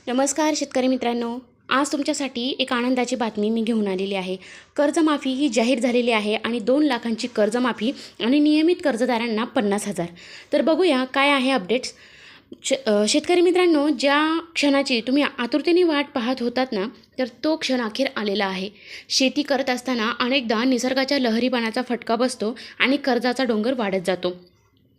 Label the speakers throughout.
Speaker 1: नमस्कार शेतकरी मित्रांनो, आज तुमच्यासाठी एक आनंदाची बातमी मी घेऊन आलेली आहे। कर्जमाफी ही जाहीर झालेली आहे आणि 2 लाखांची कर्जमाफी आणि नियमित कर्जदारांना 50,000। तर बघूया काय आहे अपडेट्स। शेतकरी मित्रांनो, ज्या क्षणाची तुम्ही आतुरतेने वाट पाहत होतात ना, तर तो क्षण अखेर आलेला आहे। शेती करत असताना अनेकदा निसर्गाच्या लहरीपणाचा फटका बसतो आणि कर्जाचा डोंगर वाढत जातो।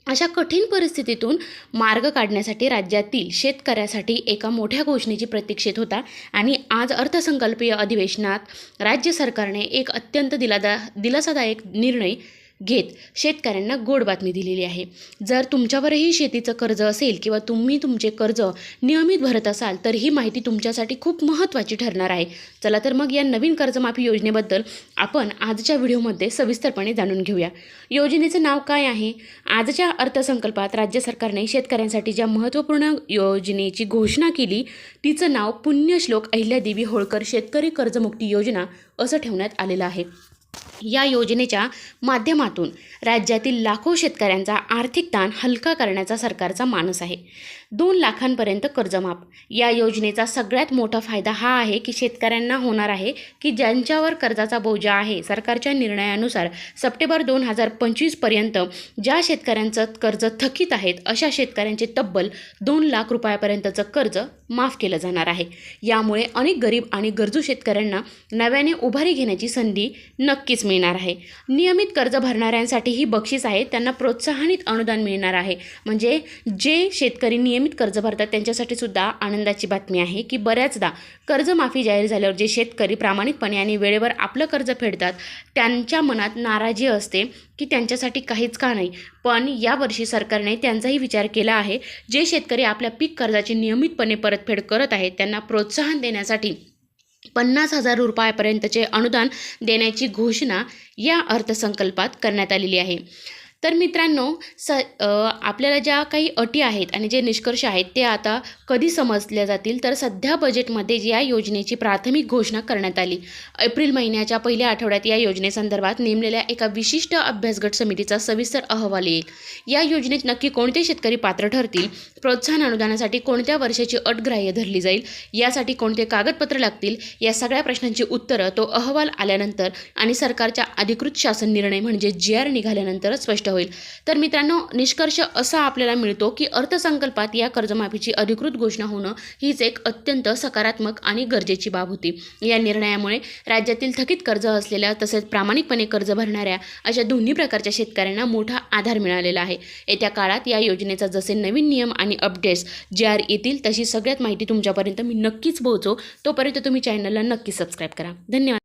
Speaker 1: अशा कठीण परिस्थितीतून मार्ग काढण्यासाठी राज्यातील शेतकऱ्यासाठी एका मोठ्या घोषणेची प्रतीक्षेत होता आणि आज अर्थसंकल्पीय अधिवेशनात राज्य सरकारने एक अत्यंत दिलासादायक निर्णय घेत शेतकऱ्यांना गोड बातमी दिलेली आहे। जर तुमच्यावरही शेतीचं कर्ज असेल किंवा तुम्ही तुमचे कर्ज नियमित भरत असाल तर ही माहिती तुमच्यासाठी खूप महत्त्वाची ठरणार आहे। चला तर मग या नवीन कर्जमाफी योजनेबद्दल आपण आजच्या व्हिडिओमध्ये सविस्तरपणे जाणून घेऊया। योजनेचं नाव काय आहे? आजच्या अर्थसंकल्पात राज्य सरकारने शेतकऱ्यांसाठी ज्या महत्त्वपूर्ण योजनेची घोषणा केली तिचं नाव पुण्यश्लोक अहिल्यादेवी होळकर शेतकरी कर्जमुक्ती योजना असं ठेवण्यात आलेलं आहे। या योजनेच्या माध्यमातून राज्यातील लाखो शेतकऱ्यांचा आर्थिक ताण हलका करण्याचा सरकारचा मानस आहे। 2 लाखांपर्यंत कर्जमाफ। या योजनेचा सगळ्यात मोठा फायदा हा आहे की शेतकऱ्यांना होणार आहे की ज्यांच्यावर कर्जाचा बोजा आहे। सरकारच्या निर्णयानुसार सप्टेंबर 2025 पर्यंत ज्या शेतकऱ्यांचं कर्ज थकीत आहेत अशा शेतकऱ्यांचे तब्बल 2 लाख रुपयापर्यंतचं कर्ज माफ केलं जाणार आहे। यामुळे अनेक गरीब आणि गरजू शेतकऱ्यांना नव्याने उभारी घेण्याची संधी नक्कीच मिळणार आहे। नियमित कर्ज भरणाऱ्यांसाठी ही बक्षीस आहे, त्यांना प्रोत्साहनित अनुदान मिळणार आहे। म्हणजे जे शेतकरी नियमित कर्ज भरतात त्यांच्यासाठी सुद्धा आनंदाची बातमी आहे की बऱ्याचदा कर्जमाफी जाहीर झाल्यावर जे शेतकरी प्रामाणिकपणे आणि वेळेवर आपलं कर्ज फेडतात त्यांच्या मनात नाराजी असते की त्यांच्यासाठी काहीच का नाही, पण यावर्षी सरकारने त्यांचाही विचार केला आहे। जे शेतकरी आपल्या पीक कर्जाची नियमितपणे परतफेड करत आहेत त्यांना प्रोत्साहन देण्यासाठी 50,000 रुपयापर्यंतचे अनुदान देण्याची घोषणा या अर्थसंकल्पात करण्यात आलेली आहे। तर मित्रांनो, आपल्याला ज्या काही अटी आहेत आणि जे निष्कर्ष आहेत ते आता कधी समजले जातील, तर सध्या बजेटमध्ये या योजनेची प्राथमिक घोषणा करण्यात आली। एप्रिल महिन्याच्या पहिल्या आठवड्यात या योजनेसंदर्भात नेमलेल्या एका विशिष्ट अभ्यासगट समितीचा सविस्तर अहवाल येईल। या योजनेत नक्की कोणते शेतकरी पात्र ठरतील, प्रोत्साहन अनुदानासाठी कोणत्या वर्षाची अट ग्राह्य धरली जाईल, यासाठी कोणते कागदपत्र लागतील, या सगळ्या प्रश्नांची उत्तरं तो अहवाल आल्यानंतर आणि सरकारच्या अधिकृत शासन निर्णय म्हणजे GR निघाल्यानंतरच स्पष्ट होईल। तर मित्रांनो, निष्कर्ष असा आपल्याला मिळतो की अर्थसंकल्पात या कर्जमाफीची अधिकृत घोषणा होणं हीच एक अत्यंत सकारात्मक आणि गरजेची बाब होती। या निर्णयामुळे राज्यातील थकीत कर्ज असलेल्या तसेच प्रामाणिकपणे कर्ज भरणाऱ्या अशा दोन्ही प्रकारच्या शेतकऱ्यांना मोठा आधार मिळालेला आहे। येत्या काळात या योजनेचा जसे नवीन नियम आणि अपडेट्स GR येतील तशी सगळ्यात माहिती तुमच्यापर्यंत मी नक्कीच पोहोचवू। तोपर्यंत तुम्ही चॅनलला नक्की सबस्क्राईब करा। धन्यवाद।